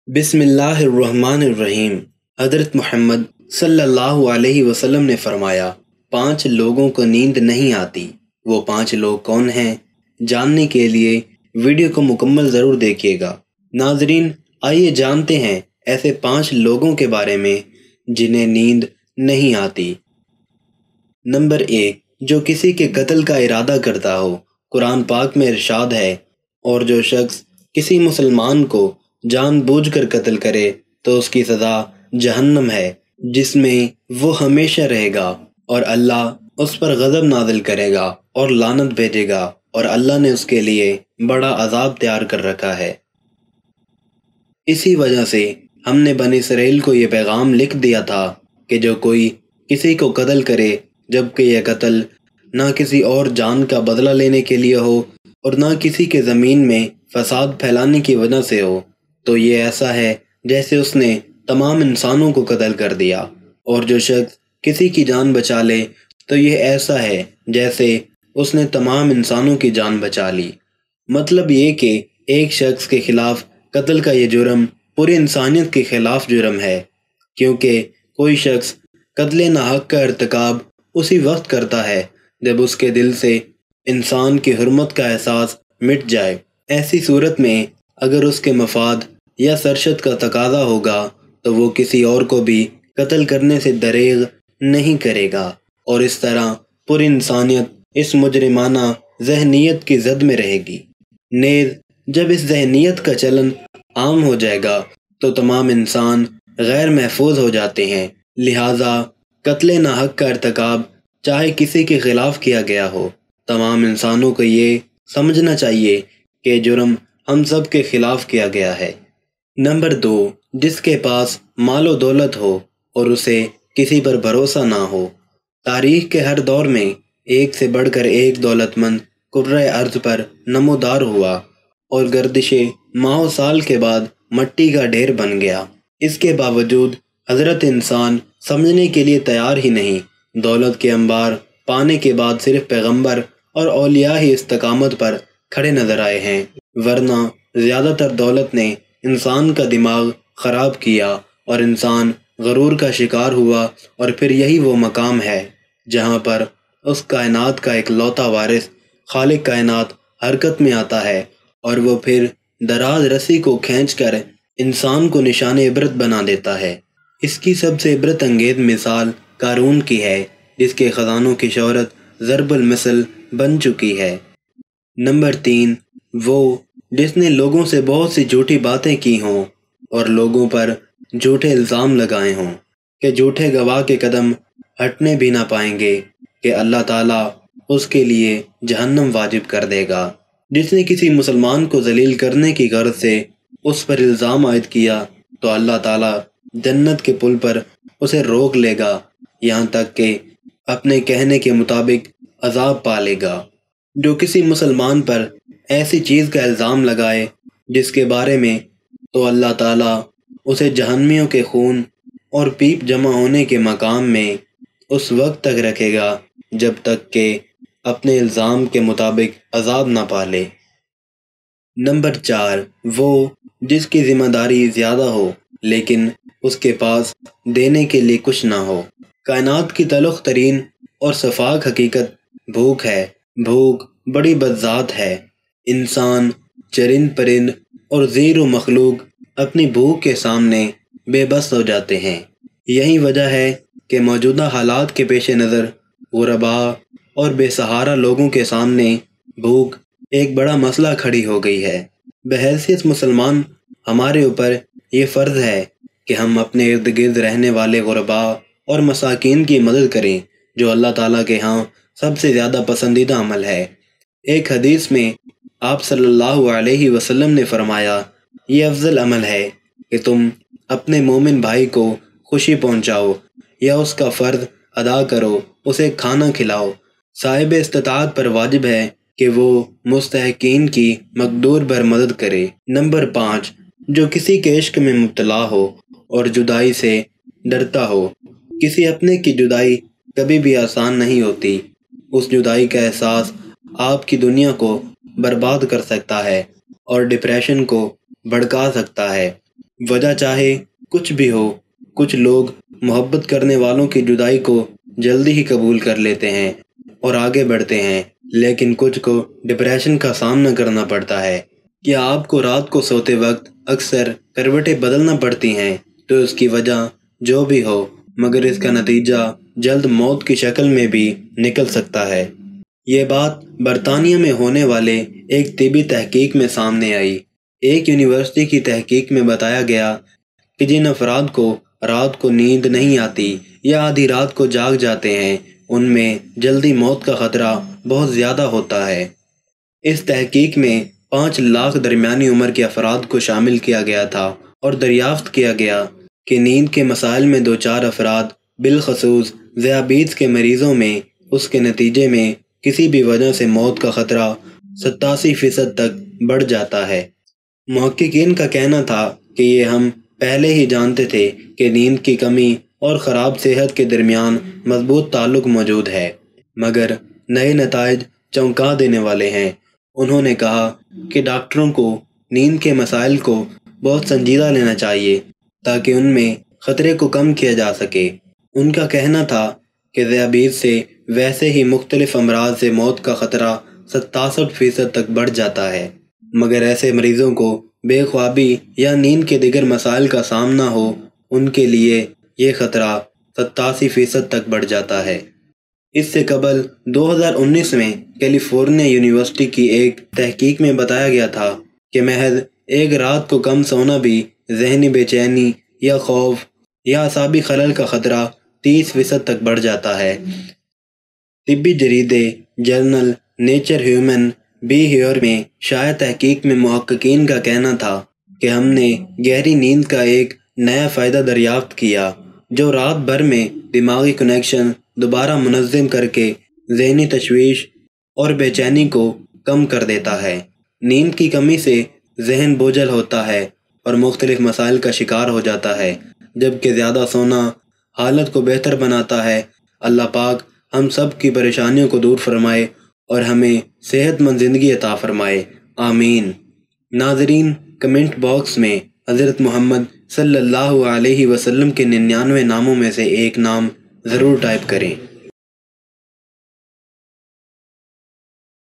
بسم اللہ الرحمن الرحیم۔ حضرت محمد صلی اللہ علیہ وسلم نے فرمایا، 5 لوگوں کو نیند نہیں آتی۔ وہ 5 لوگ کون ہیں؟ جاننے کے لیے ویڈیو کو مکمل ضرور دیکھیے گا۔ ناظرین، آئیے جانتے ہیں ایسے 5 لوگوں کے بارے میں جنہیں نیند نہیں آتی۔ نمبر 1، جو کسی کے قتل کا ارادہ کرتا ہو۔ قرآن پاک میں ارشاد ہے، اور جو شخص کسی مسلمان کو جان بوجھ کر قتل کرے تو اس کی سزا جہنم ہے، جس میں وہ ہمیشہ رہے گا، اور اللہ اس پر غضب نازل کرے گا اور لعنت بھیجے گا، اور اللہ نے اس کے لیے بڑا عذاب تیار کر رکھا ہے۔ اسی وجہ سے ہم نے بنی اسرائیل کو یہ پیغام لکھ دیا تھا کہ جو کوئی کسی کو قتل کرے، جبکہ یہ قتل نہ کسی اور جان کا بدلہ لینے کے لیے ہو اور نہ کسی کے زمین میں فساد پھیلانے کی وجہ سے ہو، تو یہ ایسا ہے جیسے اس نے تمام انسانوں کو قتل کر دیا، اور جو شخص کسی کی جان بچا لے تو یہ ایسا ہے جیسے اس نے تمام انسانوں کی جان بچا لی۔ مطلب یہ کہ ایک شخص کے خلاف قتل کا یہ جرم پوری انسانیت کے خلاف جرم ہے، کیونکہ کوئی شخص قتل ناحق کا ارتکاب اسی وقت کرتا ہے جب اس کے دل سے انسان کی حرمت کا احساس مٹ جائے۔ ایسی صورت میں اگر اس کے مفاد یا سرشت کا تقاضا ہوگا تو وہ کسی اور کو بھی قتل کرنے سے دریغ نہیں کرے گا، اور اس طرح پوری انسانیت اس مجرمانہ ذہنیت کی زد میں رہے گی۔ نیز جب اس ذہنیت کا چلن عام ہو جائے گا تو تمام انسان غیر محفوظ ہو جاتے ہیں، لہٰذا قتل ناحق کا ارتکاب چاہے کسی کے خلاف کیا گیا ہو، تمام انسانوں کو یہ سمجھنا چاہیے کہ جرم ہم سب کے خلاف کیا گیا ہے۔ نمبر 2، جس کے پاس مال و دولت ہو اور اسے کسی پر بھروسہ نہ ہو۔ تاریخ کے ہر دور میں ایک سے بڑھ کر ایک دولت مند کرۂ ارض پر نمودار ہوا، اور گردش ماہ و سال کے بعد مٹی کا ڈھیر بن گیا۔ اس کے باوجود حضرت انسان سمجھنے کے لیے تیار ہی نہیں۔ دولت کے انبار پانے کے بعد صرف پیغمبر اور اولیاء ہی استقامت پر کھڑے نظر آئے ہیں، ورنہ زیادہ تر دولت نے انسان کا دماغ خراب کیا اور انسان غرور کا شکار ہوا، اور پھر یہی وہ مقام ہے جہاں پر اس کائنات کا اکلوتا وارث خالق کائنات حرکت میں آتا ہے، اور وہ پھر دراز رسی کو کھینچ کر انسان کو نشان عبرت بنا دیتا ہے۔ اس کی سب سے عبرت انگیز مثال قارون کی ہے، جس کے خزانوں کی شہرت ضرب المثل بن چکی ہے۔ نمبر 3، وہ جس نے لوگوں سے بہت سی جھوٹی باتیں کی ہوں اور لوگوں پر جھوٹے الزام لگائے ہوں کہ جھوٹے گواہ کے قدم ہٹنے بھی نہ پائیں گے کہ اللہ تعالیٰ اس کے لیے جہنم واجب کر دے گا۔ جس نے کسی مسلمان کو ذلیل کرنے کی غرض سے اس پر الزام عائد کیا تو اللہ تعالیٰ جنت کے پل پر اسے روک لے گا، یہاں تک کہ اپنے کہنے کے مطابق عذاب پالے گا۔ جو کسی مسلمان پر ایسی چیز کا الزام لگائے جس کے بارے میں تو اللہ تعالیٰ اسے جہنمیوں کے خون اور پیپ جمع ہونے کے مقام میں اس وقت تک رکھے گا جب تک کہ اپنے الزام کے مطابق عذاب نہ پالے۔ نمبر 4، وہ جس کی ذمہ داری زیادہ ہو لیکن اس کے پاس دینے کے لیے کچھ نہ ہو۔ کائنات کی تلخ ترین اور شفاف حقیقت بھوک ہے۔ بھوک بڑی بدذات ہے۔ انسان، چرند پرند اور زیر و مخلوق اپنی بھوک کے سامنے بے بس ہو جاتے ہیں۔ یہی وجہ ہے کہ موجودہ حالات کے پیش نظر غرباء اور بے سہارا لوگوں کے سامنے بھوک ایک بڑا مسئلہ کھڑی ہو گئی ہے۔ بحیثیت مسلمان ہمارے اوپر یہ فرض ہے کہ ہم اپنے ارد گرد رہنے والے غرباء اور مساکین کی مدد کریں، جو اللہ تعالیٰ کے ہاں سب سے زیادہ پسندیدہ عمل ہے۔ ایک حدیث میں آپ صلی اللہ علیہ وسلم نے فرمایا، یہ افضل عمل ہے کہ تم اپنے مومن بھائی کو خوشی پہنچاؤ یا اس کا فرض ادا کرو، اسے کھانا کھلاؤ۔ صاحب استطاعت پر واجب ہے کہ وہ مستحقین کی مقدور بھر مدد کرے۔ نمبر 5، جو کسی کے عشق میں مبتلا ہو اور جدائی سے ڈرتا ہو۔ کسی اپنے کی جدائی کبھی بھی آسان نہیں ہوتی۔ اس جدائی کا احساس آپ کی دنیا کو برباد کر سکتا ہے اور ڈپریشن کو بھڑکا سکتا ہے۔ وجہ چاہے کچھ بھی ہو، کچھ لوگ محبت کرنے والوں کی جدائی کو جلدی ہی قبول کر لیتے ہیں اور آگے بڑھتے ہیں، لیکن کچھ کو ڈپریشن کا سامنا کرنا پڑتا ہے۔ کیا آپ کو رات کو سوتے وقت اکثر کروٹیں بدلنا پڑتی ہیں؟ تو اس کی وجہ جو بھی ہو، مگر اس کا نتیجہ جلد موت کی شکل میں بھی نکل سکتا ہے۔ یہ بات برطانیہ میں ہونے والے ایک طبی تحقیق میں سامنے آئی۔ ایک یونیورسٹی کی تحقیق میں بتایا گیا کہ جن افراد کو رات کو نیند نہیں آتی یا آدھی رات کو جاگ جاتے ہیں، ان میں جلدی موت کا خطرہ بہت زیادہ ہوتا ہے۔ اس تحقیق میں 5 لاکھ درمیانی عمر کے افراد کو شامل کیا گیا تھا اور دریافت کیا گیا کہ نیند کے مسائل میں دوچار افراد، بالخصوص ذیابیطس کے مریضوں میں، اس کے نتیجے میں کسی بھی وجہ سے موت کا خطرہ 87% تک بڑھ جاتا ہے۔ محققین کا کہنا تھا کہ یہ ہم پہلے ہی جانتے تھے کہ نیند کی کمی اور خراب صحت کے درمیان مضبوط تعلق موجود ہے، مگر نئے نتائج چونکا دینے والے ہیں۔ انہوں نے کہا کہ ڈاکٹروں کو نیند کے مسائل کو بہت سنجیدہ لینا چاہیے تاکہ ان میں خطرے کو کم کیا جا سکے۔ ان کا کہنا تھا کہ ذیابیطس سے ویسے ہی مختلف امراض سے موت کا خطرہ 67% تک بڑھ جاتا ہے، مگر ایسے مریضوں کو بے خوابی یا نیند کے دیگر مسائل کا سامنا ہو، ان کے لیے یہ خطرہ 87% تک بڑھ جاتا ہے۔ اس سے قبل 2019 میں کیلیفورنیا یونیورسٹی کی ایک تحقیق میں بتایا گیا تھا کہ محض ایک رات کو کم سونا بھی ذہنی بے چینی یا خوف یا اعصابی خلل کا خطرہ 30% تک بڑھ جاتا ہے۔ طبی جریدے جرنل نیچر ہیومن بیہیویئر میں شائع تحقیق میں محققین کا کہنا تھا کہ ہم نے گہری نیند کا ایک نیا فائدہ دریافت کیا جو رات بھر میں دماغی کنیکشن دوبارہ منظم کر کے ذہنی تشویش اور بے چینی کو کم کر دیتا ہے۔ نیند کی کمی سے ذہن بوجھل ہوتا ہے اور مختلف مسائل کا شکار ہو جاتا ہے، جبکہ زیادہ سونا حالت کو بہتر بناتا ہے۔ اللہ پاک ہم سب کی پریشانیوں کو دور فرمائے اور ہمیں صحت مند زندگی عطا فرمائے، آمین۔ ناظرین، کمنٹ باکس میں حضرت محمد صلی اللہ علیہ وسلم کے 99 ناموں میں سے ایک نام ضرور ٹائپ کریں۔